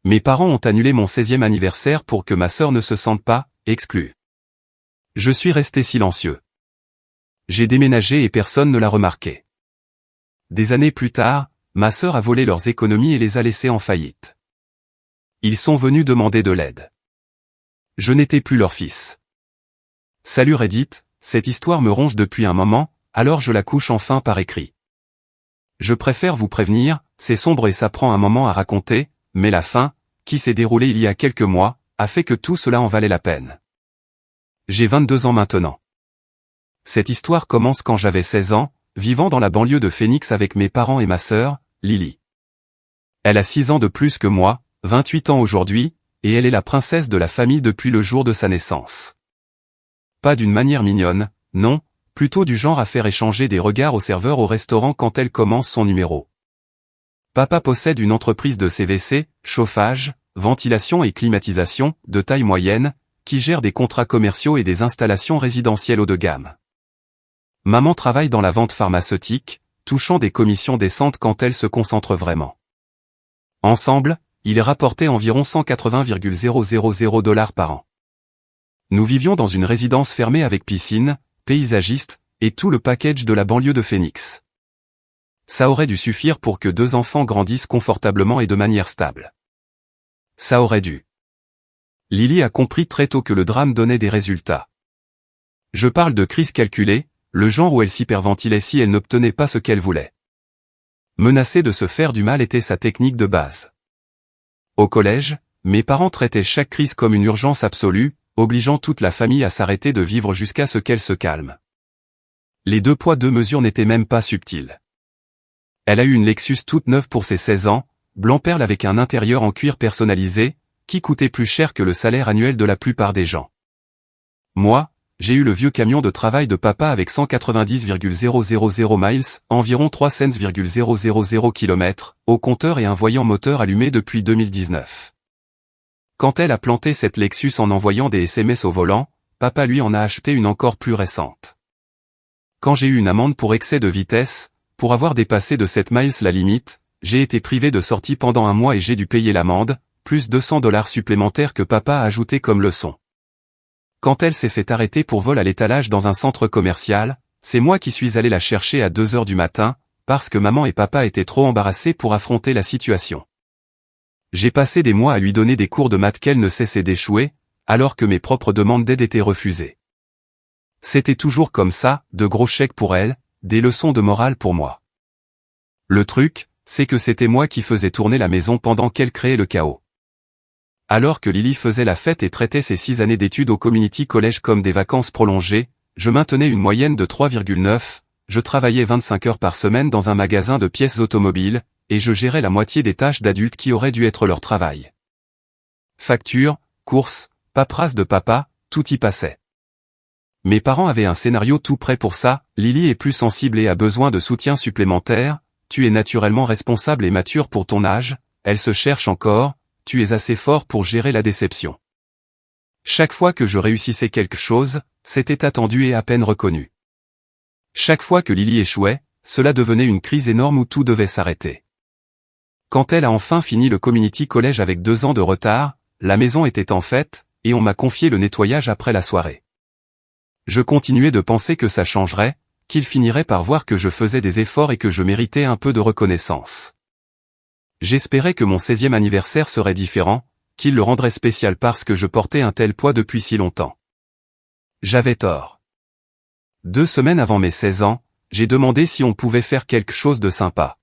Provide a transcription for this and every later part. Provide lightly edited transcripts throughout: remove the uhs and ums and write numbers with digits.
Mes parents ont annulé mon 16e anniversaire pour que ma sœur ne se sente pas exclue. Je suis resté silencieux. J'ai déménagé et personne ne l'a remarqué. Des années plus tard, ma sœur a volé leurs économies et les a laissés en faillite. Ils sont venus demander de l'aide. Je n'étais plus leur fils. Salut Reddit, cette histoire me ronge depuis un moment, alors je la couche enfin par écrit. Je préfère vous prévenir, c'est sombre et ça prend un moment à raconter, mais la fin, qui s'est déroulée il y a quelques mois, a fait que tout cela en valait la peine. J'ai 22 ans maintenant. Cette histoire commence quand j'avais 16 ans, vivant dans la banlieue de Phoenix avec mes parents et ma sœur, Lily. Elle a 6 ans de plus que moi, 28 ans aujourd'hui, et elle est la princesse de la famille depuis le jour de sa naissance. Pas d'une manière mignonne, non, plutôt du genre à faire échanger des regards au serveur au restaurant quand elle commence son numéro. Papa possède une entreprise de CVC, chauffage, ventilation et climatisation, de taille moyenne, qui gère des contrats commerciaux et des installations résidentielles haut de gamme. Maman travaille dans la vente pharmaceutique, touchant des commissions décentes quand elle se concentre vraiment. Ensemble, ils rapportaient environ 180,000 $ par an. Nous vivions dans une résidence fermée avec piscine, paysagiste, et tout le package de la banlieue de Phoenix. Ça aurait dû suffire pour que 2 enfants grandissent confortablement et de manière stable. Ça aurait dû. Lily a compris très tôt que le drame donnait des résultats. Je parle de crise calculée, le genre où elle s'hyperventilait si elle n'obtenait pas ce qu'elle voulait. Menacer de se faire du mal était sa technique de base. Au collège, mes parents traitaient chaque crise comme une urgence absolue, obligeant toute la famille à s'arrêter de vivre jusqu'à ce qu'elle se calme. Les 2 poids 2 mesures n'étaient même pas subtils. Elle a eu une Lexus toute neuve pour ses 16 ans, blanc perle avec un intérieur en cuir personnalisé, qui coûtait plus cher que le salaire annuel de la plupart des gens. Moi, j'ai eu le vieux camion de travail de papa avec 190,000 miles, environ 300,000 km, au compteur et un voyant moteur allumé depuis 2019. Quand elle a planté cette Lexus en envoyant des SMS au volant, papa lui en a acheté une encore plus récente. Quand j'ai eu une amende pour excès de vitesse, pour avoir dépassé de 7 miles la limite, j'ai été privé de sortie pendant un mois et j'ai dû payer l'amende, plus $200 supplémentaires que papa a ajouté comme leçon. Quand elle s'est fait arrêter pour vol à l'étalage dans un centre commercial, c'est moi qui suis allé la chercher à 2 heures du matin, parce que maman et papa étaient trop embarrassés pour affronter la situation. J'ai passé des mois à lui donner des cours de maths qu'elle ne cessait d'échouer, alors que mes propres demandes d'aide étaient refusées. C'était toujours comme ça, de gros chèques pour elle, des leçons de morale pour moi. Le truc, c'est que c'était moi qui faisais tourner la maison pendant qu'elle créait le chaos. Alors que Lily faisait la fête et traitait ses 6 années d'études au community college comme des vacances prolongées, je maintenais une moyenne de 3,9, je travaillais 25 heures par semaine dans un magasin de pièces automobiles, et je gérais la moitié des tâches d'adultes qui auraient dû être leur travail. Factures, courses, paperasse de papa, tout y passait. Mes parents avaient un scénario tout prêt pour ça, Lily est plus sensible et a besoin de soutien supplémentaire, tu es naturellement responsable et mature pour ton âge, elle se cherche encore, tu es assez fort pour gérer la déception. Chaque fois que je réussissais quelque chose, c'était attendu et à peine reconnu. Chaque fois que Lily échouait, cela devenait une crise énorme où tout devait s'arrêter. Quand elle a enfin fini le community college avec 2 ans de retard, la maison était en fête, et on m'a confié le nettoyage après la soirée. Je continuais de penser que ça changerait, qu'il finirait par voir que je faisais des efforts et que je méritais un peu de reconnaissance. J'espérais que mon 16e anniversaire serait différent, qu'il le rendrait spécial parce que je portais un tel poids depuis si longtemps. J'avais tort. 2 semaines avant mes 16 ans, j'ai demandé si on pouvait faire quelque chose de sympa.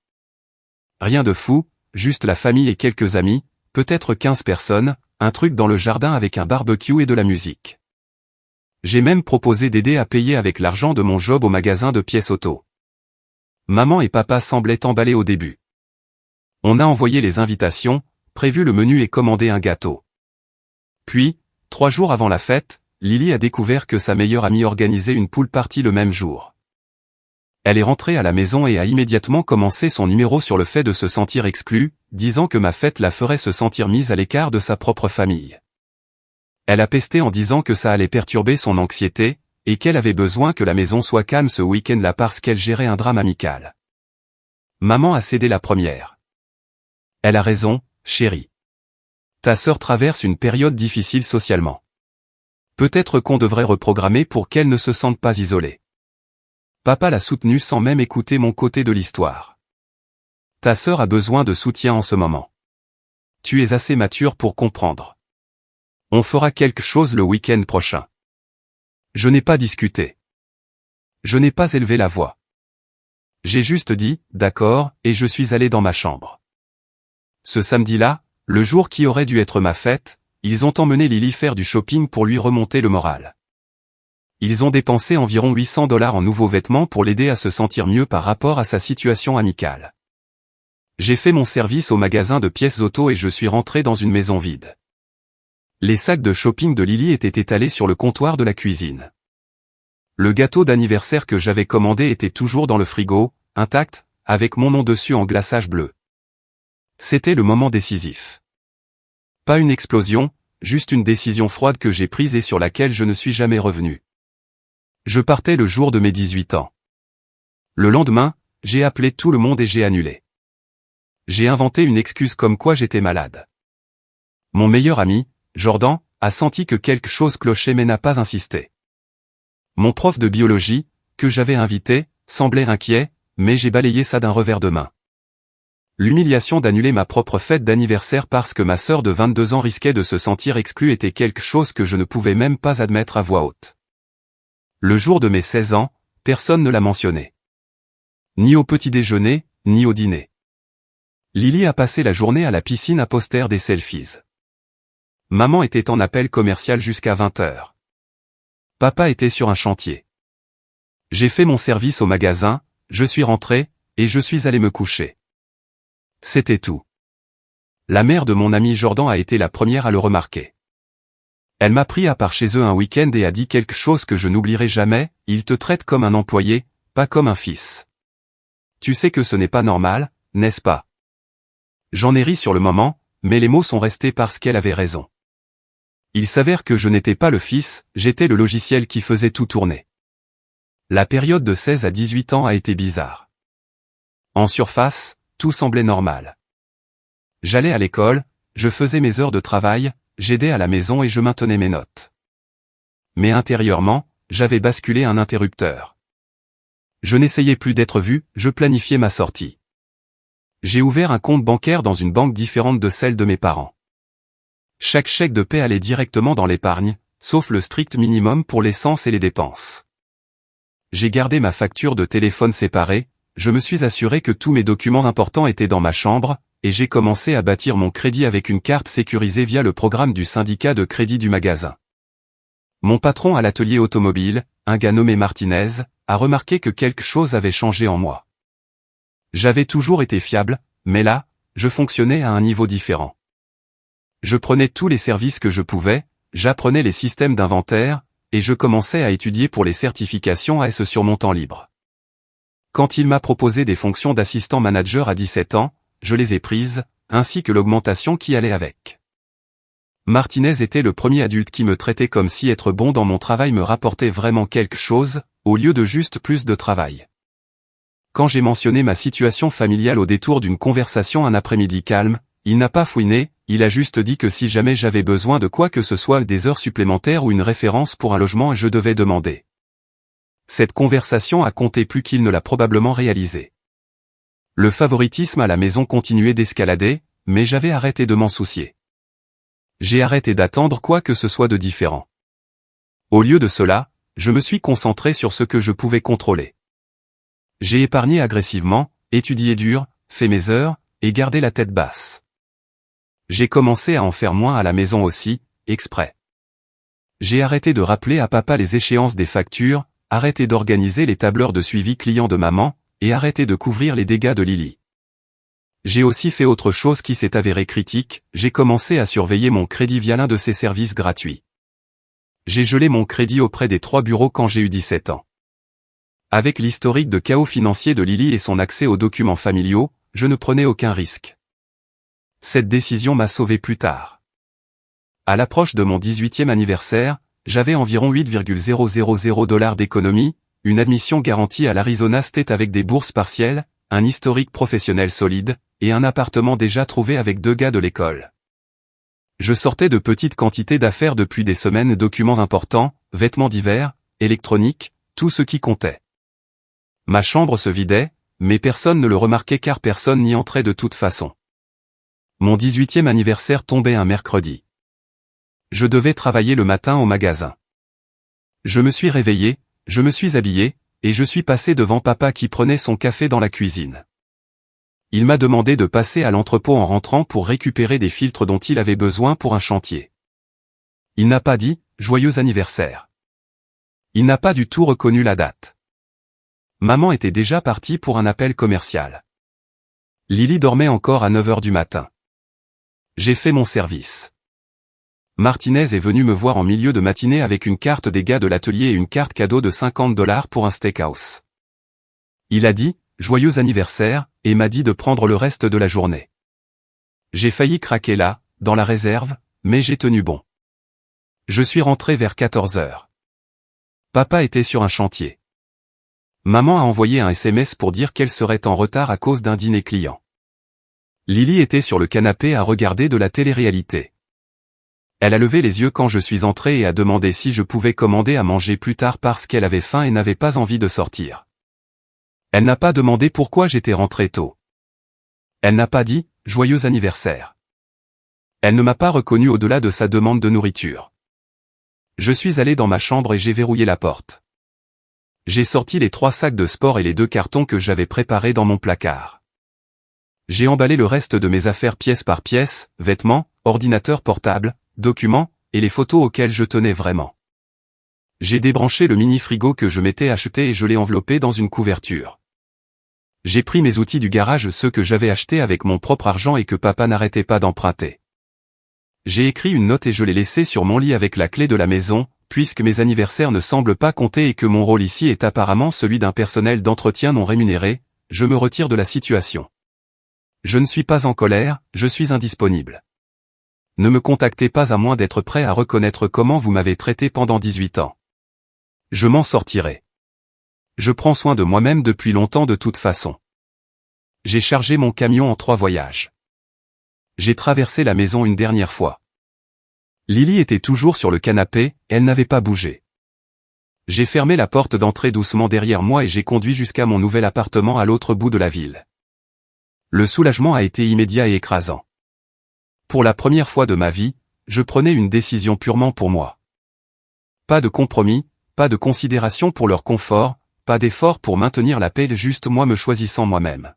Rien de fou, juste la famille et quelques amis, peut-être 15 personnes, un truc dans le jardin avec un barbecue et de la musique. J'ai même proposé d'aider à payer avec l'argent de mon job au magasin de pièces auto. Maman et papa semblaient emballés au début. On a envoyé les invitations, prévu le menu et commandé un gâteau. Puis, 3 jours avant la fête, Lily a découvert que sa meilleure amie organisait une pool party le même jour. Elle est rentrée à la maison et a immédiatement commencé son numéro sur le fait de se sentir exclue, disant que ma fête la ferait se sentir mise à l'écart de sa propre famille. Elle a pesté en disant que ça allait perturber son anxiété, et qu'elle avait besoin que la maison soit calme ce week-end-là parce qu'elle gérait un drame amical. Maman a cédé la première. Elle a raison, chérie. Ta sœur traverse une période difficile socialement. Peut-être qu'on devrait reprogrammer pour qu'elle ne se sente pas isolée. Papa l'a soutenue sans même écouter mon côté de l'histoire. Ta sœur a besoin de soutien en ce moment. Tu es assez mature pour comprendre. On fera quelque chose le week-end prochain. Je n'ai pas discuté. Je n'ai pas élevé la voix. J'ai juste dit, d'accord, et je suis allé dans ma chambre. Ce samedi-là, le jour qui aurait dû être ma fête, ils ont emmené Lily faire du shopping pour lui remonter le moral. Ils ont dépensé environ $800 en nouveaux vêtements pour l'aider à se sentir mieux par rapport à sa situation amicale. J'ai fait mon service au magasin de pièces auto et je suis rentré dans une maison vide. Les sacs de shopping de Lily étaient étalés sur le comptoir de la cuisine. Le gâteau d'anniversaire que j'avais commandé était toujours dans le frigo, intact, avec mon nom dessus en glaçage bleu. C'était le moment décisif. Pas une explosion, juste une décision froide que j'ai prise et sur laquelle je ne suis jamais revenu. Je partais le jour de mes 18 ans. Le lendemain, j'ai appelé tout le monde et j'ai annulé. J'ai inventé une excuse comme quoi j'étais malade. Mon meilleur ami, Jordan, a senti que quelque chose clochait mais n'a pas insisté. Mon prof de biologie, que j'avais invité, semblait inquiet, mais j'ai balayé ça d'un revers de main. L'humiliation d'annuler ma propre fête d'anniversaire parce que ma sœur de 22 ans risquait de se sentir exclue était quelque chose que je ne pouvais même pas admettre à voix haute. Le jour de mes 16 ans, personne ne l'a mentionné. Ni au petit déjeuner, ni au dîner. Lily a passé la journée à la piscine à poster des selfies. Maman était en appel commercial jusqu'à 20h. Papa était sur un chantier. J'ai fait mon service au magasin, je suis rentré, et je suis allé me coucher. C'était tout. La mère de mon ami Jordan a été la première à le remarquer. Elle m'a pris à part chez eux un week-end et a dit quelque chose que je n'oublierai jamais, il te traite comme un employé, pas comme un fils. Tu sais que ce n'est pas normal, n'est-ce pas? J'en ai ri sur le moment, mais les mots sont restés parce qu'elle avait raison. Il s'avère que je n'étais pas le fils, j'étais le logiciel qui faisait tout tourner. La période de 16 à 18 ans a été bizarre. En surface, tout semblait normal. J'allais à l'école, je faisais mes heures de travail, j'aidais à la maison et je maintenais mes notes. Mais intérieurement, j'avais basculé un interrupteur. Je n'essayais plus d'être vu, je planifiais ma sortie. J'ai ouvert un compte bancaire dans une banque différente de celle de mes parents. Chaque chèque de paie allait directement dans l'épargne, sauf le strict minimum pour l'essence et les dépenses. J'ai gardé ma facture de téléphone séparée, je me suis assuré que tous mes documents importants étaient dans ma chambre, et j'ai commencé à bâtir mon crédit avec une carte sécurisée via le programme du syndicat de crédit du magasin. Mon patron à l'atelier automobile, un gars nommé Martinez, a remarqué que quelque chose avait changé en moi. J'avais toujours été fiable, mais là, je fonctionnais à un niveau différent. Je prenais tous les services que je pouvais, j'apprenais les systèmes d'inventaire, et je commençais à étudier pour les certifications AS sur mon temps libre. Quand il m'a proposé des fonctions d'assistant manager à 17 ans, je les ai prises, ainsi que l'augmentation qui allait avec. Martinez était le premier adulte qui me traitait comme si être bon dans mon travail me rapportait vraiment quelque chose, au lieu de juste plus de travail. Quand j'ai mentionné ma situation familiale au détour d'une conversation un après-midi calme, il n'a pas fouiné, il a juste dit que si jamais j'avais besoin de quoi que ce soit des heures supplémentaires ou une référence pour un logement je devais demander. Cette conversation a compté plus qu'il ne l'a probablement réalisé. Le favoritisme à la maison continuait d'escalader, mais j'avais arrêté de m'en soucier. J'ai arrêté d'attendre quoi que ce soit de différent. Au lieu de cela, je me suis concentré sur ce que je pouvais contrôler. J'ai épargné agressivement, étudié dur, fait mes heures, et gardé la tête basse. J'ai commencé à en faire moins à la maison aussi, exprès. J'ai arrêté de rappeler à papa les échéances des factures, arrêté d'organiser les tableurs de suivi client de maman, et arrêté de couvrir les dégâts de Lily. J'ai aussi fait autre chose qui s'est avérée critique, j'ai commencé à surveiller mon crédit via l'un de ses services gratuits. J'ai gelé mon crédit auprès des 3 bureaux quand j'ai eu 17 ans. Avec l'historique de chaos financier de Lily et son accès aux documents familiaux, je ne prenais aucun risque. Cette décision m'a sauvé plus tard. À l'approche de mon 18e anniversaire, j'avais environ 8,000 $ d'économie, une admission garantie à l'Arizona State avec des bourses partielles, un historique professionnel solide, et un appartement déjà trouvé avec 2 gars de l'école. Je sortais de petites quantités d'affaires depuis des semaines, documents importants, vêtements divers, électronique, tout ce qui comptait. Ma chambre se vidait, mais personne ne le remarquait car personne n'y entrait de toute façon. Mon 18e anniversaire tombait un mercredi. Je devais travailler le matin au magasin. Je me suis réveillé, je me suis habillé, et je suis passé devant papa qui prenait son café dans la cuisine. Il m'a demandé de passer à l'entrepôt en rentrant pour récupérer des filtres dont il avait besoin pour un chantier. Il n'a pas dit « Joyeux anniversaire ». Il n'a pas du tout reconnu la date. Maman était déjà partie pour un appel commercial. Lily dormait encore à 9 h du matin. J'ai fait mon service. Martinez est venu me voir en milieu de matinée avec une carte des gars de l'atelier et une carte cadeau de $50 pour un steakhouse. Il a dit « Joyeux anniversaire » et m'a dit de prendre le reste de la journée. J'ai failli craquer là, dans la réserve, mais j'ai tenu bon. Je suis rentré vers 14 h. Papa était sur un chantier. Maman a envoyé un SMS pour dire qu'elle serait en retard à cause d'un dîner client. Lily était sur le canapé à regarder de la télé-réalité. Elle a levé les yeux quand je suis entré et a demandé si je pouvais commander à manger plus tard parce qu'elle avait faim et n'avait pas envie de sortir. Elle n'a pas demandé pourquoi j'étais rentré tôt. Elle n'a pas dit « Joyeux anniversaire ». Elle ne m'a pas reconnu au-delà de sa demande de nourriture. Je suis allé dans ma chambre et j'ai verrouillé la porte. J'ai sorti les 3 sacs de sport et les 2 cartons que j'avais préparés dans mon placard. J'ai emballé le reste de mes affaires pièce par pièce, vêtements, ordinateur portable, documents, et les photos auxquelles je tenais vraiment. J'ai débranché le mini-frigo que je m'étais acheté et je l'ai enveloppé dans une couverture. J'ai pris mes outils du garage, ceux que j'avais achetés avec mon propre argent et que papa n'arrêtait pas d'emprunter. J'ai écrit une note et je l'ai laissée sur mon lit avec la clé de la maison, puisque mes anniversaires ne semblent pas compter et que mon rôle ici est apparemment celui d'un personnel d'entretien non rémunéré, je me retire de la situation. Je ne suis pas en colère, je suis indisponible. Ne me contactez pas à moins d'être prêt à reconnaître comment vous m'avez traité pendant 18 ans. Je m'en sortirai. Je prends soin de moi-même depuis longtemps de toute façon. J'ai chargé mon camion en 3 voyages. J'ai traversé la maison une dernière fois. Lily était toujours sur le canapé, elle n'avait pas bougé. J'ai fermé la porte d'entrée doucement derrière moi et j'ai conduit jusqu'à mon nouvel appartement à l'autre bout de la ville. Le soulagement a été immédiat et écrasant. Pour la première fois de ma vie, je prenais une décision purement pour moi. Pas de compromis, pas de considération pour leur confort, pas d'effort pour maintenir la paix, juste moi me choisissant moi-même.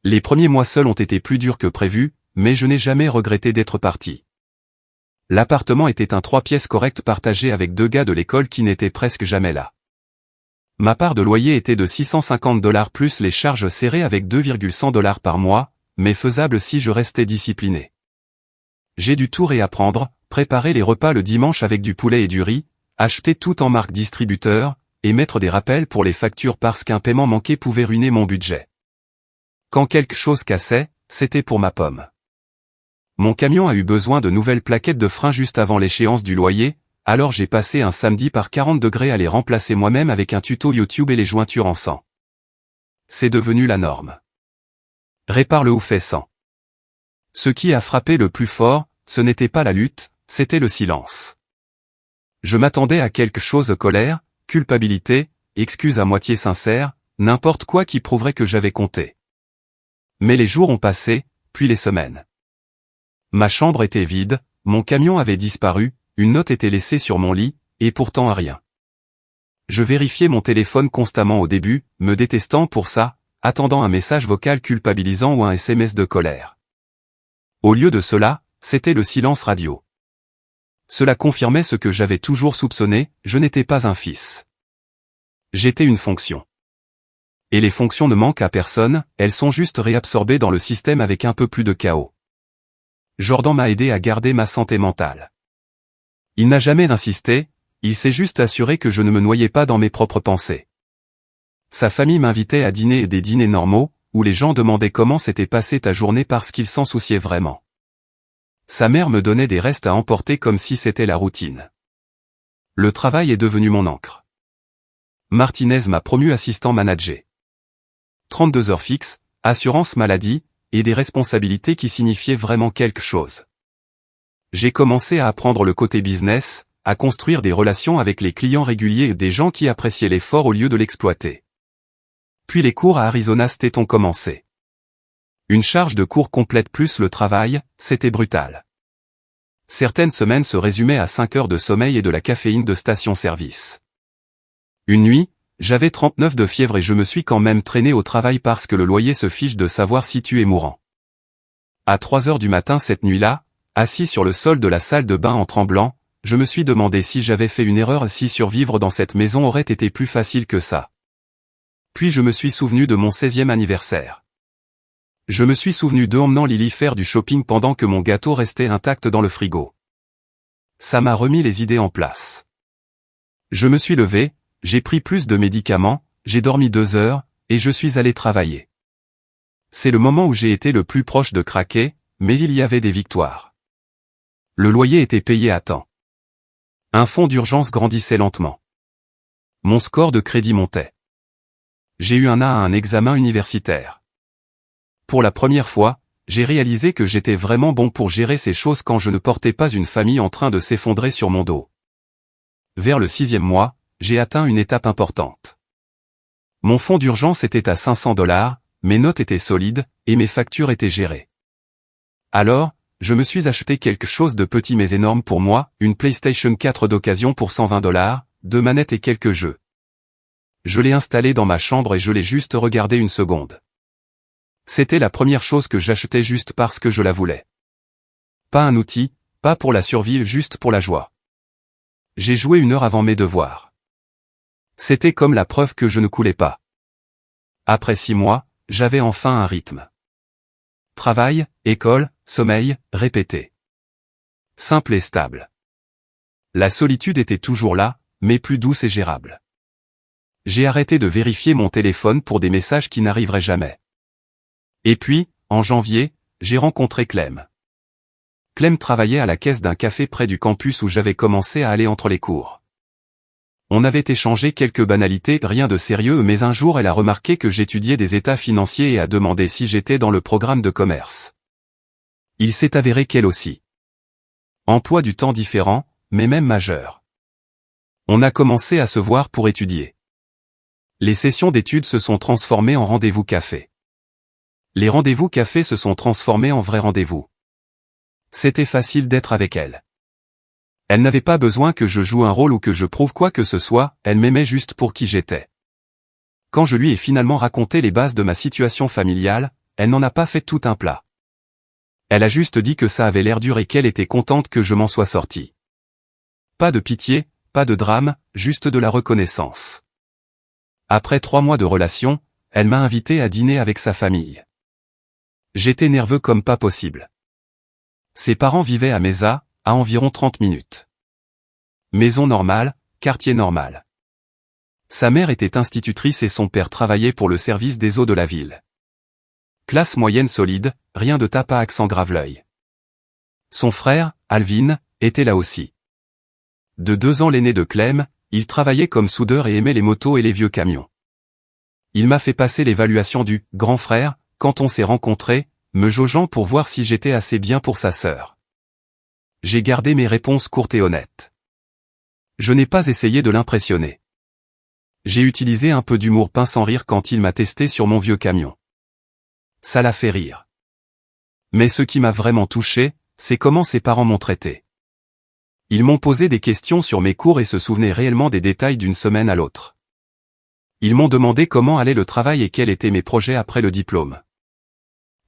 Les premiers mois seuls ont été plus durs que prévu, mais je n'ai jamais regretté d'être parti. L'appartement était un 3 pièces correct partagé avec 2 gars de l'école qui n'étaient presque jamais là. Ma part de loyer était de $650 plus les charges serrées avec $2,100 par mois, mais faisable si je restais discipliné. J'ai dû tout réapprendre, préparer les repas le dimanche avec du poulet et du riz, acheter tout en marque distributeur, et mettre des rappels pour les factures parce qu'un paiement manqué pouvait ruiner mon budget. Quand quelque chose cassait, c'était pour ma pomme. Mon camion a eu besoin de nouvelles plaquettes de frein juste avant l'échéance du loyer, alors j'ai passé un samedi par 40 degrés à les remplacer moi-même avec un tuto YouTube et les jointures en sang. C'est devenu la norme. Répare-le ou fais sans. Ce qui a frappé le plus fort, ce n'était pas la lutte, c'était le silence. Je m'attendais à quelque chose, colère, culpabilité, excuses à moitié sincères, n'importe quoi qui prouverait que j'avais compté. Mais les jours ont passé, puis les semaines. Ma chambre était vide, mon camion avait disparu, une note était laissée sur mon lit, et pourtant rien. Je vérifiais mon téléphone constamment au début, me détestant pour ça, attendant un message vocal culpabilisant ou un SMS de colère. Au lieu de cela, c'était le silence radio. Cela confirmait ce que j'avais toujours soupçonné, je n'étais pas un fils. J'étais une fonction. Et les fonctions ne manquent à personne, elles sont juste réabsorbées dans le système avec un peu plus de chaos. Jordan m'a aidé à garder ma santé mentale. Il n'a jamais insisté, il s'est juste assuré que je ne me noyais pas dans mes propres pensées. Sa famille m'invitait à dîner et des dîners normaux, où les gens demandaient comment s'était passée ta journée parce qu'ils s'en souciaient vraiment. Sa mère me donnait des restes à emporter comme si c'était la routine. Le travail est devenu mon encre. Martinez m'a promu assistant manager. 32 heures fixes, assurance maladie, et des responsabilités qui signifiaient vraiment quelque chose. J'ai commencé à apprendre le côté business, à construire des relations avec les clients réguliers et des gens qui appréciaient l'effort au lieu de l'exploiter. Puis les cours à Arizona State ont commencé. Une charge de cours complète plus le travail, c'était brutal. Certaines semaines se résumaient à 5 heures de sommeil et de la caféine de station-service. Une nuit, j'avais 39 de fièvre et je me suis quand même traîné au travail parce que le loyer se fiche de savoir si tu es mourant. À 3 heures du matin cette nuit-là, assis sur le sol de la salle de bain en tremblant, je me suis demandé si j'avais fait une erreur, si survivre dans cette maison aurait été plus facile que ça. Puis je me suis souvenu de mon 16e anniversaire. Je me suis souvenu d'emmenant Lily faire du shopping pendant que mon gâteau restait intact dans le frigo. Ça m'a remis les idées en place. Je me suis levé, j'ai pris plus de médicaments, j'ai dormi 2 heures, et je suis allé travailler. C'est le moment où j'ai été le plus proche de craquer, mais il y avait des victoires. Le loyer était payé à temps. Un fonds d'urgence grandissait lentement. Mon score de crédit montait. J'ai eu un A à un examen universitaire. Pour la première fois, j'ai réalisé que j'étais vraiment bon pour gérer ces choses quand je ne portais pas une famille en train de s'effondrer sur mon dos. Vers le 6e mois, j'ai atteint une étape importante. Mon fonds d'urgence était à 500 $, mes notes étaient solides, et mes factures étaient gérées. Alors, je me suis acheté quelque chose de petit mais énorme pour moi, une PlayStation 4 d'occasion pour 120 $, 2 manettes et quelques jeux. Je l'ai installé dans ma chambre et je l'ai juste regardé une seconde. C'était la première chose que j'achetais juste parce que je la voulais. Pas un outil, pas pour la survie, juste pour la joie. J'ai joué 1 heure avant mes devoirs. C'était comme la preuve que je ne coulais pas. Après 6 mois, j'avais enfin un rythme. Travail, école, sommeil, répété. Simple et stable. La solitude était toujours là, mais plus douce et gérable. J'ai arrêté de vérifier mon téléphone pour des messages qui n'arriveraient jamais. Et puis, en janvier, j'ai rencontré Clem. Clem travaillait à la caisse d'un café près du campus où j'avais commencé à aller entre les cours. On avait échangé quelques banalités, rien de sérieux, mais un jour elle a remarqué que j'étudiais des états financiers et a demandé si j'étais dans le programme de commerce. Il s'est avéré qu'elle aussi. Emploi du temps différent, mais même majeur. On a commencé à se voir pour étudier. Les sessions d'études se sont transformées en rendez-vous café. Les rendez-vous café se sont transformés en vrais rendez-vous. C'était facile d'être avec elle. Elle n'avait pas besoin que je joue un rôle ou que je prouve quoi que ce soit, elle m'aimait juste pour qui j'étais. Quand je lui ai finalement raconté les bases de ma situation familiale, elle n'en a pas fait tout un plat. Elle a juste dit que ça avait l'air dur et qu'elle était contente que je m'en sois sorti. Pas de pitié, pas de drame, juste de la reconnaissance. Après 3 mois de relation, elle m'a invité à dîner avec sa famille. J'étais nerveux comme pas possible. Ses parents vivaient à Mesa, à environ 30 minutes. Maison normale, quartier normal. Sa mère était institutrice et son père travaillait pour le service des eaux de la ville. Classe moyenne solide, rien de tape à accent grave-l'œil. Son frère, Alvin, était là aussi. De 2 ans l'aîné de Clem, il travaillait comme soudeur et aimait les motos et les vieux camions. Il m'a fait passer l'évaluation du « grand frère » quand on s'est rencontrés, me jaugeant pour voir si j'étais assez bien pour sa sœur. J'ai gardé mes réponses courtes et honnêtes. Je n'ai pas essayé de l'impressionner. J'ai utilisé un peu d'humour pince sans rire quand il m'a testé sur mon vieux camion. Ça l'a fait rire. Mais ce qui m'a vraiment touché, c'est comment ses parents m'ont traité. Ils m'ont posé des questions sur mes cours et se souvenaient réellement des détails d'une semaine à l'autre. Ils m'ont demandé comment allait le travail et quels étaient mes projets après le diplôme.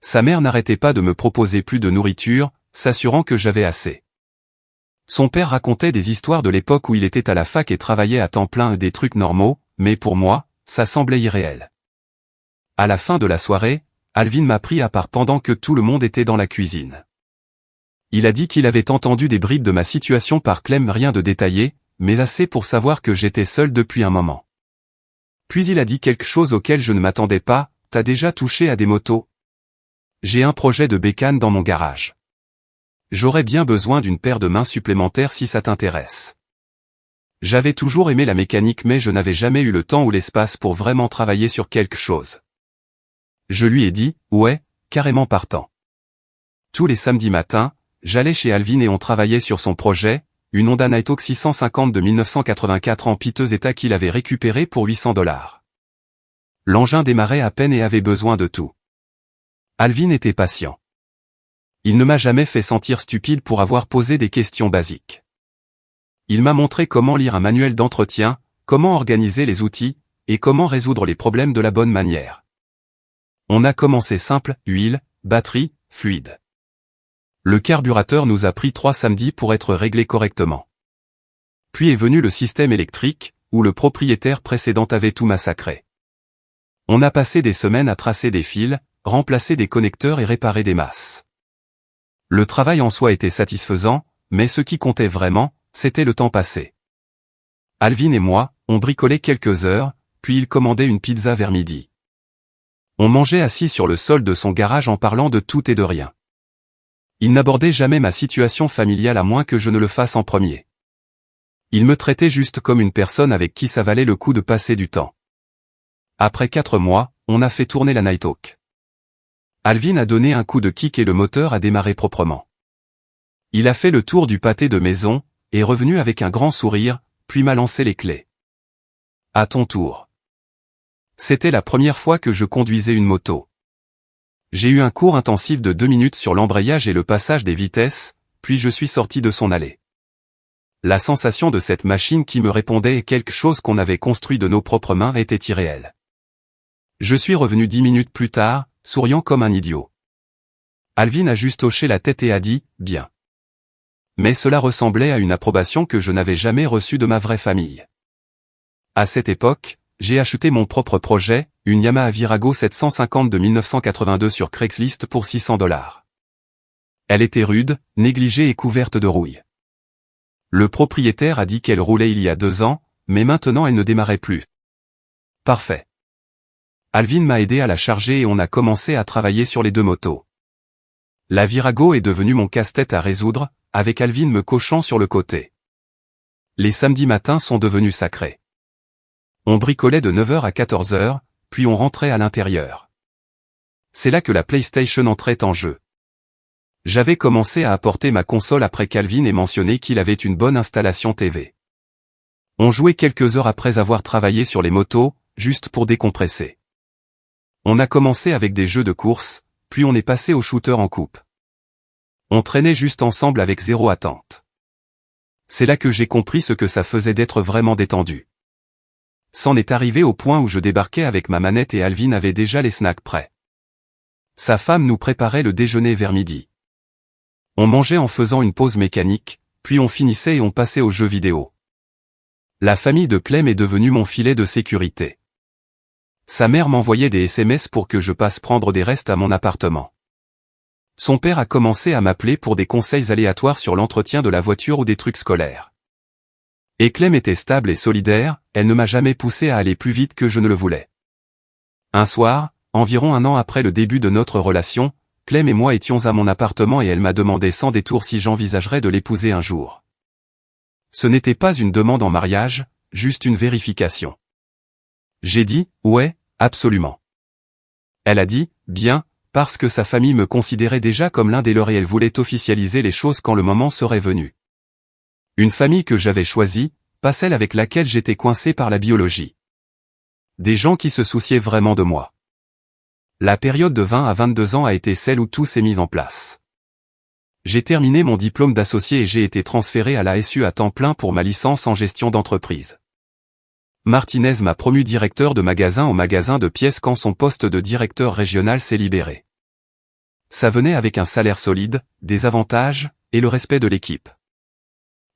Sa mère n'arrêtait pas de me proposer plus de nourriture, s'assurant que j'avais assez. Son père racontait des histoires de l'époque où il était à la fac et travaillait à temps plein, des trucs normaux, mais pour moi, ça semblait irréel. À la fin de la soirée, Alvin m'a pris à part pendant que tout le monde était dans la cuisine. Il a dit qu'il avait entendu des bribes de ma situation par Clem, rien de détaillé, mais assez pour savoir que j'étais seul depuis un moment. Puis il a dit quelque chose auquel je ne m'attendais pas, « T'as déjà touché à des motos ? J'ai un projet de bécane dans mon garage. J'aurais bien besoin d'une paire de mains supplémentaires si ça t'intéresse. » J'avais toujours aimé la mécanique mais je n'avais jamais eu le temps ou l'espace pour vraiment travailler sur quelque chose. Je lui ai dit, ouais, carrément partant. Tous les samedis matins, j'allais chez Alvin et on travaillait sur son projet, une Honda Nighthawk 650 de 1984 en piteux état qu'il avait récupéré pour $800. L'engin démarrait à peine et avait besoin de tout. Alvin était patient. Il ne m'a jamais fait sentir stupide pour avoir posé des questions basiques. Il m'a montré comment lire un manuel d'entretien, comment organiser les outils, et comment résoudre les problèmes de la bonne manière. On a commencé simple, huile, batterie, fluide. Le carburateur nous a pris 3 samedis pour être réglé correctement. Puis est venu le système électrique, où le propriétaire précédent avait tout massacré. On a passé des semaines à tracer des fils, remplacer des connecteurs et réparer des masses. Le travail en soi était satisfaisant, mais ce qui comptait vraiment, c'était le temps passé. Alvin et moi, on bricolait quelques heures, puis il commandait une pizza vers midi. On mangeait assis sur le sol de son garage en parlant de tout et de rien. Il n'abordait jamais ma situation familiale à moins que je ne le fasse en premier. Il me traitait juste comme une personne avec qui ça valait le coup de passer du temps. Après 4 mois, on a fait tourner la Nighthawk. Alvin a donné un coup de kick et le moteur a démarré proprement. Il a fait le tour du pâté de maison, est revenu avec un grand sourire, puis m'a lancé les clés. À ton tour. C'était la première fois que je conduisais une moto. J'ai eu un cours intensif de 2 minutes sur l'embrayage et le passage des vitesses, puis je suis sorti de son allée. La sensation de cette machine qui me répondait et quelque chose qu'on avait construit de nos propres mains était irréelle. Je suis revenu 10 minutes plus tard, souriant comme un idiot. Alvin a juste hoché la tête et a dit « bien ». Mais cela ressemblait à une approbation que je n'avais jamais reçue de ma vraie famille. À cette époque, j'ai acheté mon propre projet, une Yamaha Virago 750 de 1982 sur Craigslist pour $600. Elle était rude, négligée et couverte de rouille. Le propriétaire a dit qu'elle roulait il y a 2 ans, mais maintenant elle ne démarrait plus. Parfait. Alvin m'a aidé à la charger et on a commencé à travailler sur les 2 motos. La Virago est devenue mon casse-tête à résoudre, avec Alvin me coachant sur le côté. Les samedis matins sont devenus sacrés. On bricolait de 9h à 14h, puis on rentrait à l'intérieur. C'est là que la PlayStation entrait en jeu. J'avais commencé à apporter ma console après qu'Alvin ait mentionné qu'il avait une bonne installation TV. On jouait quelques heures après avoir travaillé sur les motos, juste pour décompresser. On a commencé avec des jeux de course, puis on est passé au shooter en coupe. On traînait juste ensemble avec 0 attente. C'est là que j'ai compris ce que ça faisait d'être vraiment détendu. C'en est arrivé au point où je débarquais avec ma manette et Alvin avait déjà les snacks prêts. Sa femme nous préparait le déjeuner vers midi. On mangeait en faisant une pause mécanique, puis on finissait et on passait aux jeux vidéo. La famille de Clem est devenue mon filet de sécurité. Sa mère m'envoyait des SMS pour que je passe prendre des restes à mon appartement. Son père a commencé à m'appeler pour des conseils aléatoires sur l'entretien de la voiture ou des trucs scolaires. Et Clem était stable et solidaire, elle ne m'a jamais poussé à aller plus vite que je ne le voulais. Un soir, environ 1 an après le début de notre relation, Clem et moi étions à mon appartement et elle m'a demandé sans détour si j'envisagerais de l'épouser un jour. Ce n'était pas une demande en mariage, juste une vérification. J'ai dit, ouais, absolument. Elle a dit, bien, parce que sa famille me considérait déjà comme l'un des leurs et elle voulait officialiser les choses quand le moment serait venu. Une famille que j'avais choisie, pas celle avec laquelle j'étais coincé par la biologie. Des gens qui se souciaient vraiment de moi. La période de 20 à 22 ans a été celle où tout s'est mis en place. J'ai terminé mon diplôme d'associé et j'ai été transféré à l'ASU à temps plein pour ma licence en gestion d'entreprise. Martinez m'a promu directeur de magasin au magasin de pièces quand son poste de directeur régional s'est libéré. Ça venait avec un salaire solide, des avantages, et le respect de l'équipe.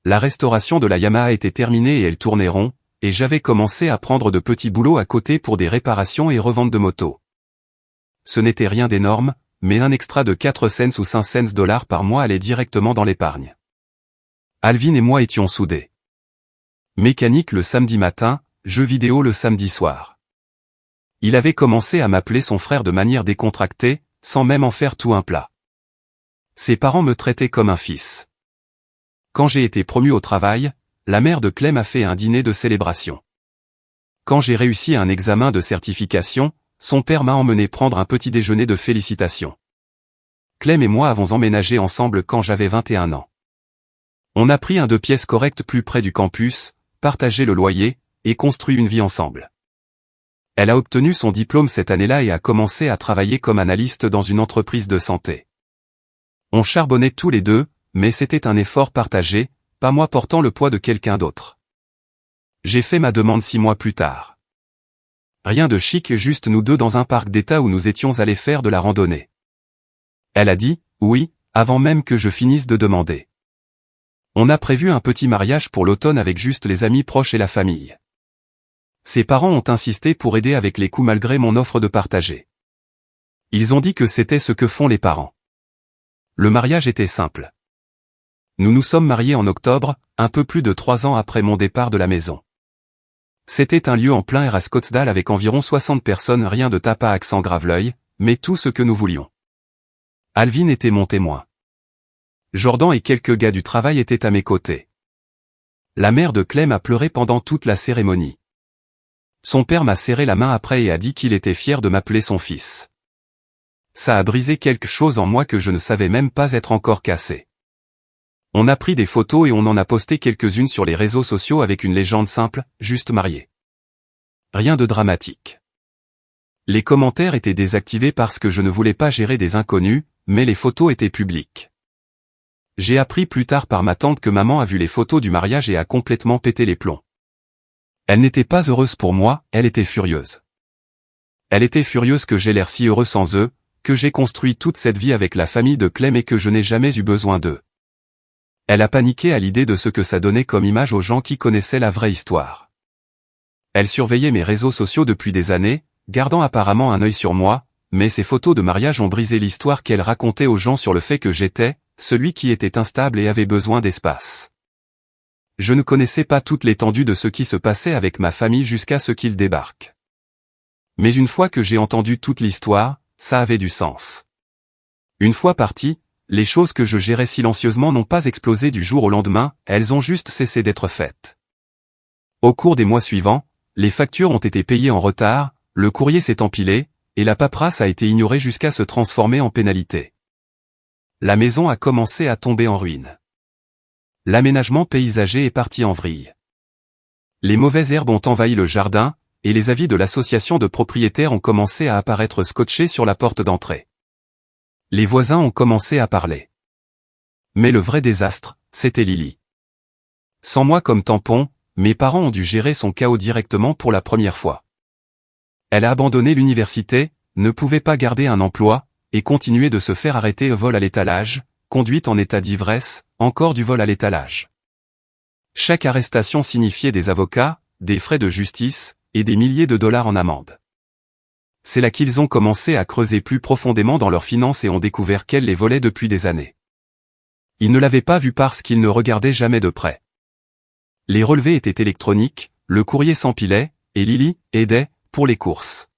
La restauration de la Yamaha était terminée et elle tournait rond, et j'avais commencé à prendre de petits boulots à côté pour des réparations et reventes de motos. Ce n'était rien d'énorme, mais un extra de 4 cents ou 5 cents dollars par mois allait directement dans l'épargne. Alvin et moi étions soudés. Mécanique le samedi matin, jeux vidéo le samedi soir. Il avait commencé à m'appeler son frère de manière décontractée, sans même en faire tout un plat. Ses parents me traitaient comme un fils. Quand j'ai été promu au travail, la mère de Clem a fait un dîner de célébration. Quand j'ai réussi un examen de certification, son père m'a emmené prendre un petit déjeuner de félicitations. Clem et moi avons emménagé ensemble quand j'avais 21 ans. On a pris un 2 pièces correct plus près du campus, partagé le loyer, et construit une vie ensemble. Elle a obtenu son diplôme cette année-là et a commencé à travailler comme analyste dans une entreprise de santé. On charbonnait tous les deux, mais c'était un effort partagé, pas moi portant le poids de quelqu'un d'autre. J'ai fait ma demande 6 mois plus tard. Rien de chic, juste nous deux dans un parc d'État où nous étions allés faire de la randonnée. Elle a dit « oui » avant même que je finisse de demander. On a prévu un petit mariage pour l'automne avec juste les amis proches et la famille. Ses parents ont insisté pour aider avec les coûts malgré mon offre de partager. Ils ont dit que c'était ce que font les parents. Le mariage était simple. Nous nous sommes mariés en octobre, un peu plus de 3 ans après mon départ de la maison. C'était un lieu en plein air à Scottsdale avec environ 60 personnes, rien de tapas accent Graveleuil, mais tout ce que nous voulions. Alvin était mon témoin. Jordan et quelques gars du travail étaient à mes côtés. La mère de Clem a pleuré pendant toute la cérémonie. Son père m'a serré la main après et a dit qu'il était fier de m'appeler son fils. Ça a brisé quelque chose en moi que je ne savais même pas être encore cassé. On a pris des photos et on en a posté quelques-unes sur les réseaux sociaux avec une légende simple, juste marié. Rien de dramatique. Les commentaires étaient désactivés parce que je ne voulais pas gérer des inconnus, mais les photos étaient publiques. J'ai appris plus tard par ma tante que maman a vu les photos du mariage et a complètement pété les plombs. Elle n'était pas heureuse pour moi, elle était furieuse. Elle était furieuse que j'ai l'air si heureux sans eux, que j'ai construit toute cette vie avec la famille de Clem et que je n'ai jamais eu besoin d'eux. Elle a paniqué à l'idée de ce que ça donnait comme image aux gens qui connaissaient la vraie histoire. Elle surveillait mes réseaux sociaux depuis des années, gardant apparemment un œil sur moi, mais ces photos de mariage ont brisé l'histoire qu'elle racontait aux gens sur le fait que j'étais, celui qui était instable et avait besoin d'espace. Je ne connaissais pas toute l'étendue de ce qui se passait avec ma famille jusqu'à ce qu'ils débarquent. Mais une fois que j'ai entendu toute l'histoire, ça avait du sens. Une fois parti, les choses que je gérais silencieusement n'ont pas explosé du jour au lendemain, elles ont juste cessé d'être faites. Au cours des mois suivants, les factures ont été payées en retard, le courrier s'est empilé, et la paperasse a été ignorée jusqu'à se transformer en pénalité. La maison a commencé à tomber en ruine. L'aménagement paysager est parti en vrille. Les mauvaises herbes ont envahi le jardin, et les avis de l'association de propriétaires ont commencé à apparaître scotchés sur la porte d'entrée. Les voisins ont commencé à parler. Mais le vrai désastre, c'était Lily. Sans moi comme tampon, mes parents ont dû gérer son chaos directement pour la première fois. Elle a abandonné l'université, ne pouvait pas garder un emploi, et continuait de se faire arrêter au vol à l'étalage, conduite en état d'ivresse, encore du vol à l'étalage. Chaque arrestation signifiait des avocats, des frais de justice, et des milliers de dollars en amende. C'est là qu'ils ont commencé à creuser plus profondément dans leurs finances et ont découvert qu'elle les volait depuis des années. Ils ne l'avaient pas vu parce qu'ils ne regardaient jamais de près. Les relevés étaient électroniques, le courrier s'empilait, et Lily aidait pour les courses.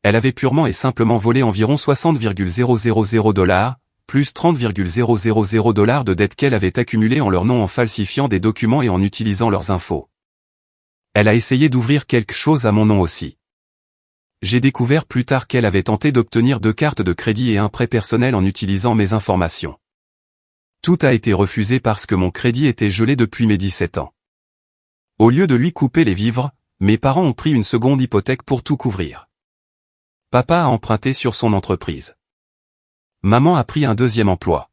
Elle avait purement et simplement volé environ 60,000 $, plus 30,000 $ de dettes qu'elle avait accumulées en leur nom en falsifiant des documents et en utilisant leurs infos. Elle a essayé d'ouvrir quelque chose à mon nom aussi. J'ai découvert plus tard qu'elle avait tenté d'obtenir 2 cartes de crédit et un prêt personnel en utilisant mes informations. Tout a été refusé parce que mon crédit était gelé depuis mes 17 ans. Au lieu de lui couper les vivres, mes parents ont pris une seconde hypothèque pour tout couvrir. Papa a emprunté sur son entreprise. Maman a pris un 2e emploi.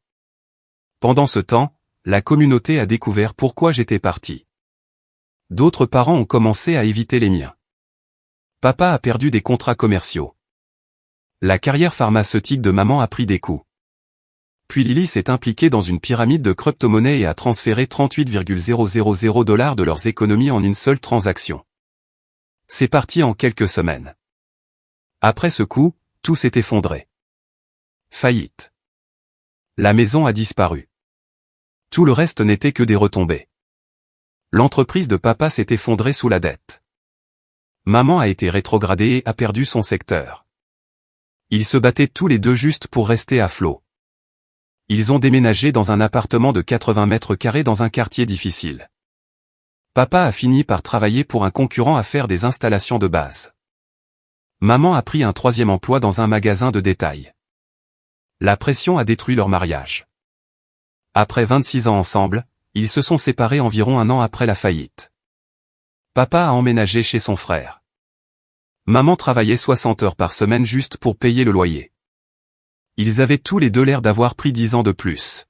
Pendant ce temps, la communauté a découvert pourquoi j'étais parti. D'autres parents ont commencé à éviter les miens. Papa a perdu des contrats commerciaux. La carrière pharmaceutique de maman a pris des coups. Puis Lily s'est impliquée dans une pyramide de crypto-monnaies et a transféré 38,000 $ de leurs économies en une seule transaction. C'est parti en quelques semaines. Après ce coup, tout s'est effondré. Faillite. La maison a disparu. Tout le reste n'était que des retombées. L'entreprise de papa s'est effondrée sous la dette. Maman a été rétrogradée et a perdu son secteur. Ils se battaient tous les deux juste pour rester à flot. Ils ont déménagé dans un appartement de 80 mètres carrés dans un quartier difficile. Papa a fini par travailler pour un concurrent à faire des installations de base. Maman a pris un 3e emploi dans un magasin de détail. La pression a détruit leur mariage. Après 26 ans ensemble, ils se sont séparés environ un an après la faillite. Papa a emménagé chez son frère. Maman travaillait 60 heures par semaine juste pour payer le loyer. Ils avaient tous les deux l'air d'avoir pris 10 ans de plus.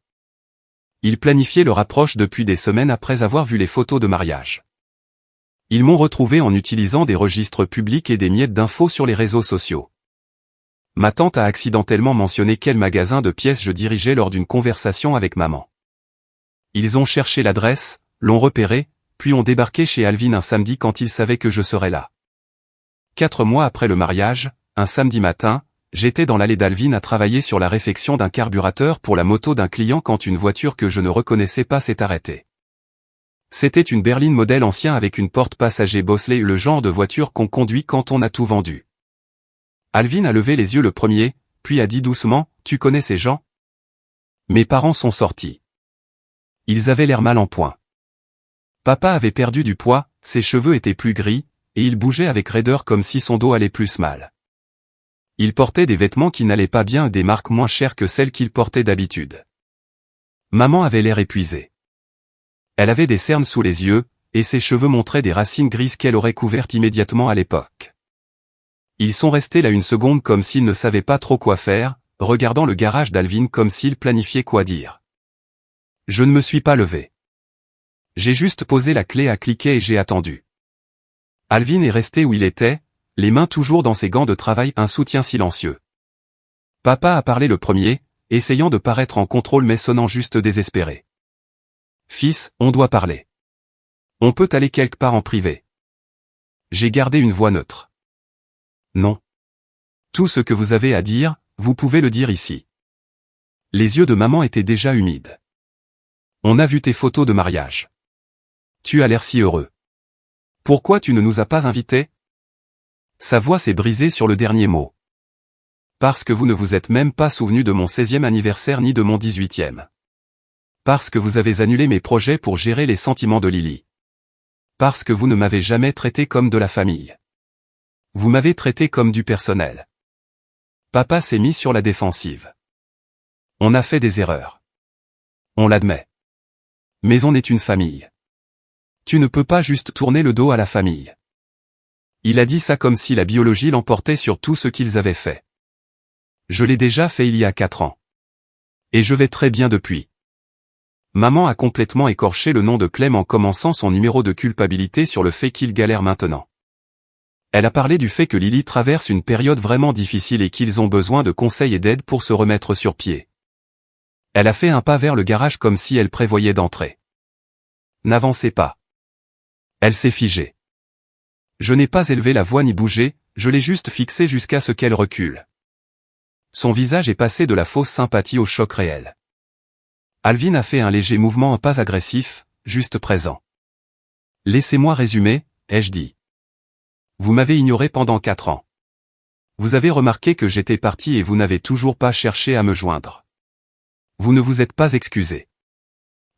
Ils planifiaient leur approche depuis des semaines après avoir vu les photos de mariage. Ils m'ont retrouvé en utilisant des registres publics et des miettes d'infos sur les réseaux sociaux. Ma tante a accidentellement mentionné quel magasin de pièces je dirigeais lors d'une conversation avec maman. Ils ont cherché l'adresse, l'ont repéré, puis ont débarqué chez Alvin un samedi quand ils savaient que je serais là. 4 mois après le mariage, un samedi matin, j'étais dans l'allée d'Alvin à travailler sur la réfection d'un carburateur pour la moto d'un client quand une voiture que je ne reconnaissais pas s'est arrêtée. C'était une berline modèle ancien avec une porte passager bosselée, le genre de voiture qu'on conduit quand on a tout vendu. Alvin a levé les yeux le premier, puis a dit doucement, « Tu connais ces gens ?» Mes parents sont sortis. Ils avaient l'air mal en point. Papa avait perdu du poids, ses cheveux étaient plus gris, et il bougeait avec raideur comme si son dos allait plus mal. Il portait des vêtements qui n'allaient pas bien et des marques moins chères que celles qu'il portait d'habitude. Maman avait l'air épuisée. Elle avait des cernes sous les yeux, et ses cheveux montraient des racines grises qu'elle aurait couvertes immédiatement à l'époque. Ils sont restés là une seconde comme s'ils ne savaient pas trop quoi faire, regardant le garage d'Alvin comme s'ils planifiaient quoi dire. Je ne me suis pas levé. J'ai juste posé la clé à cliquer et j'ai attendu. Alvin est resté où il était, les mains toujours dans ses gants de travail, un soutien silencieux. Papa a parlé le premier, essayant de paraître en contrôle mais sonnant juste désespéré. « Fils, on doit parler. On peut aller quelque part en privé. » J'ai gardé une voix neutre. « Non. Tout ce que vous avez à dire, vous pouvez le dire ici. » Les yeux de maman étaient déjà humides. « On a vu tes photos de mariage. Tu as l'air si heureux. Pourquoi tu ne nous as pas invités ? » Sa voix s'est brisée sur le dernier mot. « Parce que vous ne vous êtes même pas souvenu de mon 16e anniversaire ni de mon 18e. Parce que vous avez annulé mes projets pour gérer les sentiments de Lily. Parce que vous ne m'avez jamais traité comme de la famille. Vous m'avez traité comme du personnel. » Papa s'est mis sur la défensive. « On a fait des erreurs. On l'admet. Mais on est une famille. Tu ne peux pas juste tourner le dos à la famille. » Il a dit ça comme si la biologie l'emportait sur tout ce qu'ils avaient fait. Je l'ai déjà fait il y a 4 ans. Et je vais très bien depuis. Maman a complètement écorché le nom de Clem en commençant son numéro de culpabilité sur le fait qu'il galère maintenant. Elle a parlé du fait que Lily traverse une période vraiment difficile et qu'ils ont besoin de conseils et d'aide pour se remettre sur pied. Elle a fait un pas vers le garage comme si elle prévoyait d'entrer. « N'avancez pas. » Elle s'est figée. Je n'ai pas élevé la voix ni bougé, je l'ai juste fixée jusqu'à ce qu'elle recule. Son visage est passé de la fausse sympathie au choc réel. Alvin a fait un léger mouvement, un pas agressif, juste présent. « Laissez-moi résumer, ai-je dit. Vous m'avez ignoré pendant 4 ans. Vous avez remarqué que j'étais parti et vous n'avez toujours pas cherché à me joindre. Vous ne vous êtes pas excusé.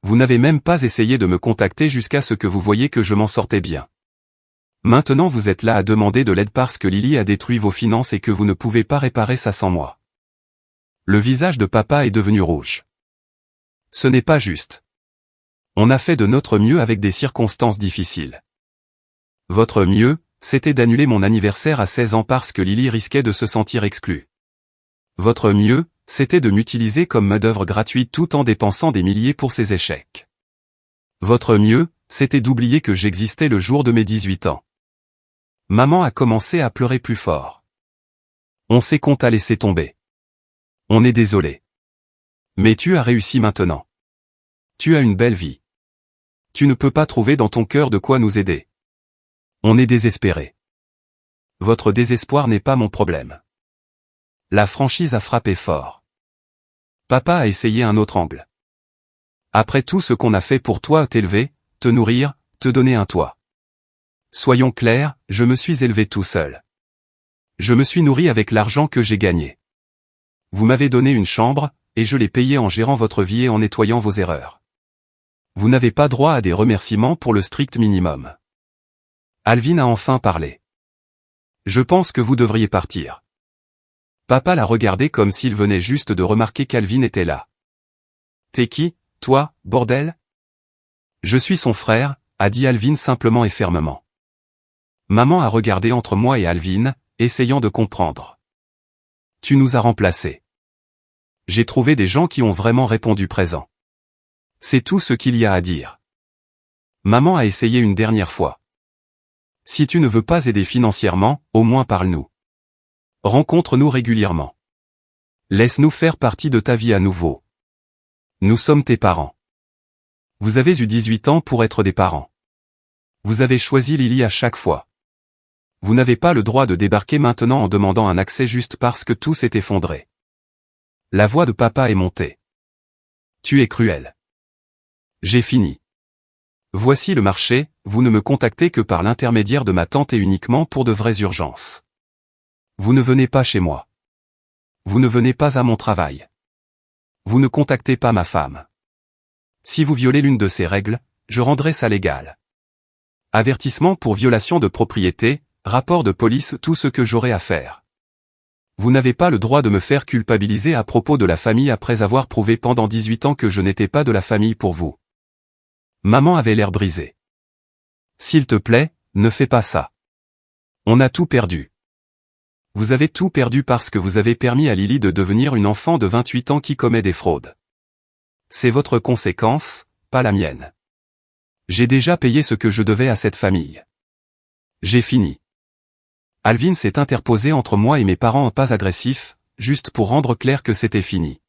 Vous n'avez même pas essayé de me contacter jusqu'à ce que vous voyiez que je m'en sortais bien. Maintenant vous êtes là à demander de l'aide parce que Lily a détruit vos finances et que vous ne pouvez pas réparer ça sans moi. » Le visage de papa est devenu rouge. Ce n'est pas juste. On a fait de notre mieux avec des circonstances difficiles. Votre mieux, c'était d'annuler mon anniversaire à 16 ans parce que Lily risquait de se sentir exclue. Votre mieux, c'était de m'utiliser comme main-d'œuvre gratuite tout en dépensant des milliers pour ses échecs. Votre mieux, c'était d'oublier que j'existais le jour de mes 18 ans. Maman a commencé à pleurer plus fort. On sait qu'on t'a laissé tomber. On est désolé. Mais tu as réussi maintenant. Tu as une belle vie. Tu ne peux pas trouver dans ton cœur de quoi nous aider. On est désespéré. Votre désespoir n'est pas mon problème. La franchise a frappé fort. Papa a essayé un autre angle. Après tout ce qu'on a fait pour toi, t'élever, te nourrir, te donner un toit. Soyons clairs, je me suis élevé tout seul. Je me suis nourri avec l'argent que j'ai gagné. Vous m'avez donné une chambre, et je l'ai payée en gérant votre vie et en nettoyant vos erreurs. Vous n'avez pas droit à des remerciements pour le strict minimum. Alvin a enfin parlé. Je pense que vous devriez partir. Papa la regardait comme s'il venait juste de remarquer qu'Alvin était là. T'es qui, toi, bordel? Je suis son frère, a dit Alvin simplement et fermement. Maman a regardé entre moi et Alvin, essayant de comprendre. Tu nous as remplacés. J'ai trouvé des gens qui ont vraiment répondu présent. C'est tout ce qu'il y a à dire. Maman a essayé une dernière fois. Si tu ne veux pas aider financièrement, au moins parle-nous. Rencontre-nous régulièrement. Laisse-nous faire partie de ta vie à nouveau. Nous sommes tes parents. Vous avez eu 18 ans pour être des parents. Vous avez choisi Lily à chaque fois. Vous n'avez pas le droit de débarquer maintenant en demandant un accès juste parce que tout s'est effondré. La voix de papa est montée. Tu es cruel. J'ai fini. Voici le marché, vous ne me contactez que par l'intermédiaire de ma tante et uniquement pour de vraies urgences. Vous ne venez pas chez moi. Vous ne venez pas à mon travail. Vous ne contactez pas ma femme. Si vous violez l'une de ces règles, je rendrai ça légal. Avertissement pour violation de propriété, rapport de police, tout ce que j'aurai à faire. Vous n'avez pas le droit de me faire culpabiliser à propos de la famille après avoir prouvé pendant 18 ans que je n'étais pas de la famille pour vous. Maman avait l'air brisée. S'il te plaît, ne fais pas ça. On a tout perdu. Vous avez tout perdu parce que vous avez permis à Lily de devenir une enfant de 28 ans qui commet des fraudes. C'est votre conséquence, pas la mienne. J'ai déjà payé ce que je devais à cette famille. J'ai fini. Alvin s'est interposé entre moi et mes parents pas agressifs, juste pour rendre clair que c'était fini.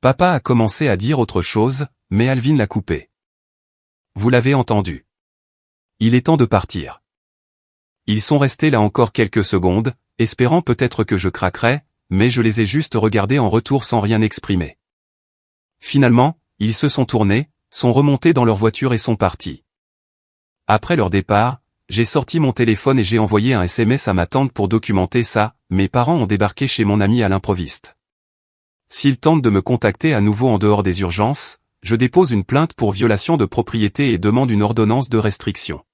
Papa a commencé à dire autre chose, mais Alvin l'a coupé. Vous l'avez entendu. Il est temps de partir. Ils sont restés là encore quelques secondes, espérant peut-être que je craquerais, mais je les ai juste regardés en retour sans rien exprimer. Finalement, ils se sont tournés, sont remontés dans leur voiture et sont partis. Après leur départ, j'ai sorti mon téléphone et j'ai envoyé un SMS à ma tante pour documenter ça. Mes parents ont débarqué chez mon ami à l'improviste. S'ils tentent de me contacter à nouveau en dehors des urgences, je dépose une plainte pour violation de propriété et demande une ordonnance de restriction.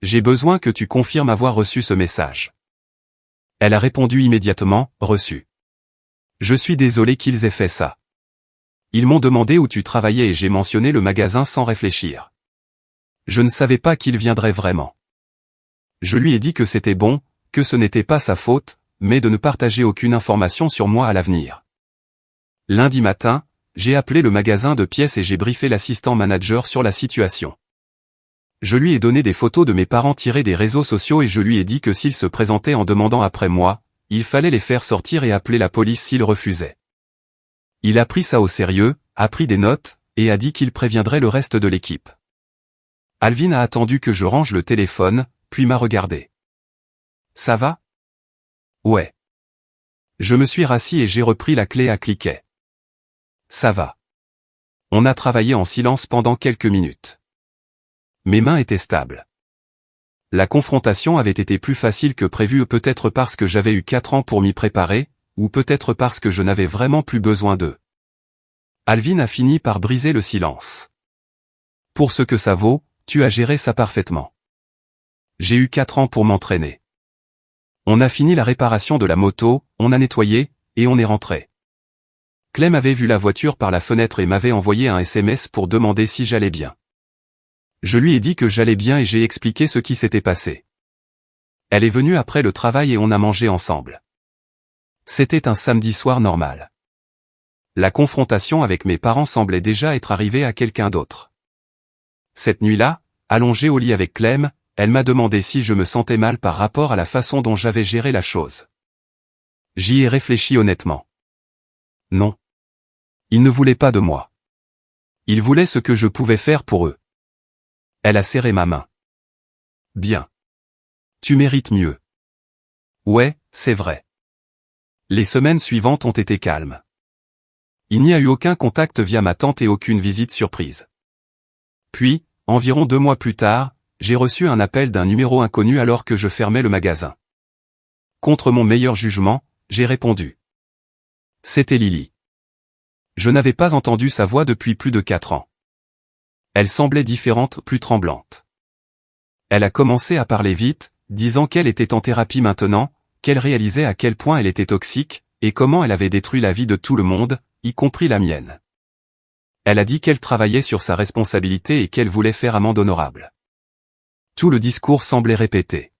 J'ai besoin que tu confirmes avoir reçu ce message. Elle a répondu immédiatement, reçu. Je suis désolé qu'ils aient fait ça. Ils m'ont demandé où tu travaillais et j'ai mentionné le magasin sans réfléchir. Je ne savais pas qu'il viendrait vraiment. Je lui ai dit que c'était bon, que ce n'était pas sa faute, mais de ne partager aucune information sur moi à l'avenir. Lundi matin, j'ai appelé le magasin de pièces et j'ai briefé l'assistant manager sur la situation. Je lui ai donné des photos de mes parents tirées des réseaux sociaux et je lui ai dit que s'ils se présentaient en demandant après moi, il fallait les faire sortir et appeler la police s'ils refusaient. Il a pris ça au sérieux, a pris des notes, et a dit qu'il préviendrait le reste de l'équipe. Alvin a attendu que je range le téléphone, puis m'a regardé. Ça va? Ouais. Je me suis rassis et j'ai repris la clé à cliquet. Ça va. On a travaillé en silence pendant quelques minutes. Mes mains étaient stables. La confrontation avait été plus facile que prévu, peut-être parce que j'avais eu 4 ans pour m'y préparer, ou peut-être parce que je n'avais vraiment plus besoin d'eux. Alvin a fini par briser le silence. Pour ce que ça vaut, tu as géré ça parfaitement. J'ai eu 4 ans pour m'entraîner. On a fini la réparation de la moto, on a nettoyé, et on est rentré. Clem avait vu la voiture par la fenêtre et m'avait envoyé un SMS pour demander si j'allais bien. Je lui ai dit que j'allais bien et j'ai expliqué ce qui s'était passé. Elle est venue après le travail et on a mangé ensemble. C'était un samedi soir normal. La confrontation avec mes parents semblait déjà être arrivée à quelqu'un d'autre. Cette nuit-là, allongée au lit avec Clem, elle m'a demandé si je me sentais mal par rapport à la façon dont j'avais géré la chose. J'y ai réfléchi honnêtement. Non. Ils ne voulaient pas de moi. Ils voulaient ce que je pouvais faire pour eux. Elle a serré ma main. Bien. Tu mérites mieux. Ouais, c'est vrai. Les semaines suivantes ont été calmes. Il n'y a eu aucun contact via ma tante et aucune visite surprise. Puis, environ 2 mois plus tard, j'ai reçu un appel d'un numéro inconnu alors que je fermais le magasin. Contre mon meilleur jugement, j'ai répondu. C'était Lily. Je n'avais pas entendu sa voix depuis plus de 4 ans. Elle semblait différente, plus tremblante. Elle a commencé à parler vite, disant qu'elle était en thérapie maintenant, qu'elle réalisait à quel point elle était toxique, et comment elle avait détruit la vie de tout le monde, y compris la mienne. Elle a dit qu'elle travaillait sur sa responsabilité et qu'elle voulait faire amende honorable. Tout le discours semblait répété.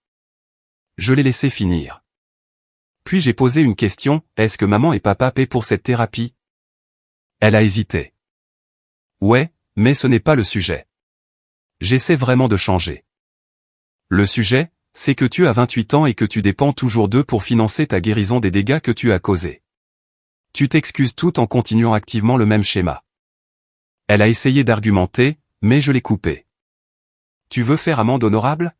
Je l'ai laissé finir. Puis j'ai posé une question, est-ce que maman et papa paient pour cette thérapie? Elle a hésité. Ouais, mais ce n'est pas le sujet. J'essaie vraiment de changer. Le sujet, c'est que tu as 28 ans et que tu dépends toujours d'eux pour financer ta guérison des dégâts que tu as causés. Tu t'excuses tout en continuant activement le même schéma. Elle a essayé d'argumenter, mais je l'ai coupé. Tu veux faire amende honorable?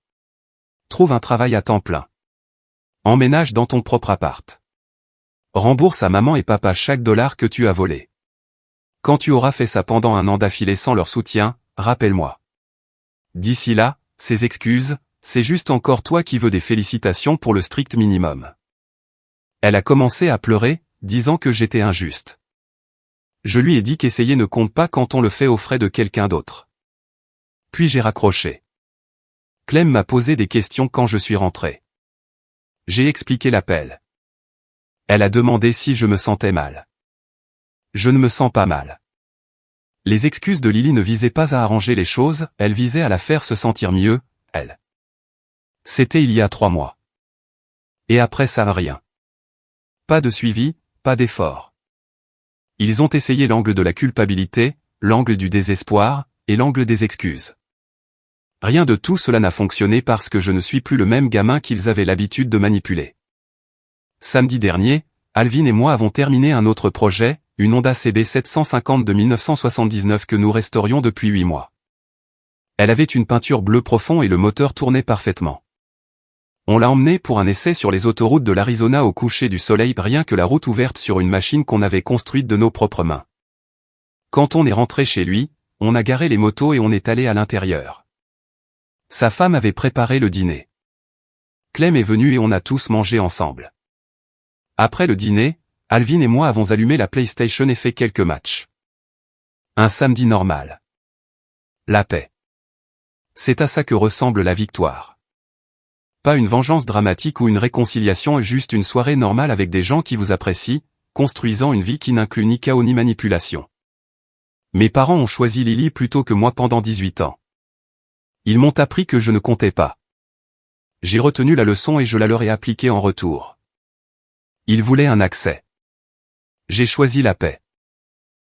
Trouve un travail à temps plein. Emménage dans ton propre appart. Rembourse à maman et papa chaque dollar que tu as volé. Quand tu auras fait ça pendant un an d'affilée sans leur soutien, rappelle-moi. D'ici là, ces excuses, c'est juste encore toi qui veux des félicitations pour le strict minimum. Elle a commencé à pleurer, disant que j'étais injuste. Je lui ai dit qu'essayer ne compte pas quand on le fait aux frais de quelqu'un d'autre. Puis j'ai raccroché. Clem m'a posé des questions quand je suis rentré. J'ai expliqué l'appel. Elle a demandé si je me sentais mal. Je ne me sens pas mal. Les excuses de Lily ne visaient pas à arranger les choses, elles visaient à la faire se sentir mieux, elle. C'était il y a 3 mois. Et après ça rien. Pas de suivi, pas d'effort. Ils ont essayé l'angle de la culpabilité, l'angle du désespoir, et l'angle des excuses. Rien de tout cela n'a fonctionné parce que je ne suis plus le même gamin qu'ils avaient l'habitude de manipuler. Samedi dernier, Alvin et moi avons terminé un autre projet, une Honda CB 750 de 1979 que nous restaurions depuis 8 mois. Elle avait une peinture bleu profond et le moteur tournait parfaitement. On l'a emmenée pour un essai sur les autoroutes de l'Arizona au coucher du soleil, rien que la route ouverte sur une machine qu'on avait construite de nos propres mains. Quand on est rentré chez lui, on a garé les motos et on est allé à l'intérieur. Sa femme avait préparé le dîner. Clem est venue et on a tous mangé ensemble. Après le dîner, Alvin et moi avons allumé la PlayStation et fait quelques matchs. Un samedi normal. La paix. C'est à ça que ressemble la victoire. Pas une vengeance dramatique ou une réconciliation, juste une soirée normale avec des gens qui vous apprécient, construisant une vie qui n'inclut ni chaos ni manipulation. Mes parents ont choisi Lily plutôt que moi pendant 18 ans. Ils m'ont appris que je ne comptais pas. J'ai retenu la leçon et je la leur ai appliquée en retour. Ils voulaient un accès. J'ai choisi la paix.